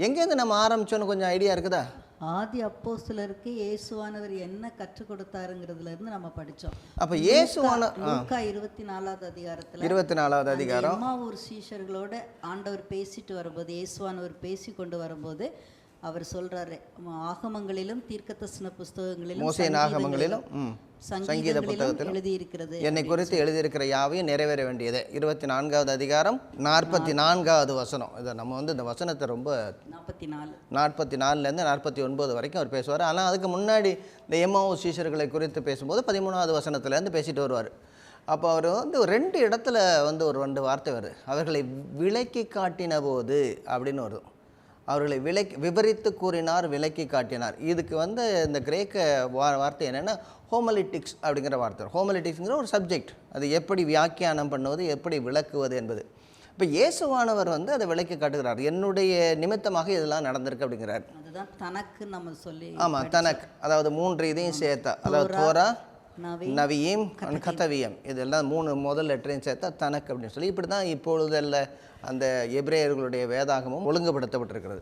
எங்கேருந்து நம்ம ஆரம்பிச்சோன்னு கொஞ்சம் ஐடியா இருக்குதா? ஆதி அப்போஸ்தலருக்கு இயேசுவானவர் என்ன கற்றுக் கொடுத்தாருங்கிறதுல இருந்து நம்ம படிச்சோம். அப்போ இயேசுவான லூக்கா 24வது அதிகாரத்துல 24வது அதிகாரம் எம்மாவூர் சீஷர்களோட ஆண்டவர் பேசிட்டு வரும்போது, இயேசுவானவர் பேசி கொண்டு வரும்போது அவர் சொல்றாரு, ஆகமங்களிலும் தீர்க்கதரிசன புஸ்தகங்களிலும் மோசேயின் ஆகமங்களிலும் சங்கீத புத்தகத்திலும் எழுதியிருக்கிறது என்னை குறித்து எழுதியிருக்கிற யாவையும் நிறைவேற வேண்டியது. 24வது அதிகாரம் 44வது வசனம். இதை நம்ம இந்த வசனத்தை ரொம்ப 44லேருந்து 49 வரைக்கும் அவர் பேசுவார். ஆனால் அதுக்கு முன்னாடி இந்த எம்மாவூர் சீஷர்களை குறித்து பேசும்போது 13வது வசனத்துலேருந்து பேசிட்டு வருவார். அப்போ அவர் 2 இடத்துல ஒரு 2 வார்த்தை வருது. அவர்களை விலக்கி காட்டின போது அப்படின்னு வருது. அவர்களை விபரித்து கூறினார், விலக்கி காட்டினார். இதுக்கு இந்த கிரேக்க வார்த்தை என்னென்னா ஹோமலிட்டிக்ஸ் அப்படிங்கிற வார்த்தை. ஹோமலிட்டிக்ஸுங்கிற ஒரு சப்ஜெக்ட். அது எப்படி வியாக்கியானம் பண்ணுவது, எப்படி விளக்குவது என்பது. இப்போ இயேசுவானவர் அதை விளக்கி காட்டுகிறார். என்னுடைய நிமித்தமாக இதெல்லாம் நடந்திருக்கு அப்படிங்கிறார். அதுதான் தனக்கு நம்ம சொல்லி. ஆமாம், தனக்கு. அதாவது 3 இதையும் சேர்த்தா, அதாவது தோரா, நவியம், கதவியம், இதெல்லாம் 3 முதல் லெட்டரையும் சேர்த்தா தனக்கு அப்படின்னு சொல்லி இப்படி தான் இப்பொழுதல்ல அந்த எபிரேயர்களுடைய வேதாகமும் ஒழுங்குபடுத்தப்பட்டிருக்கிறது.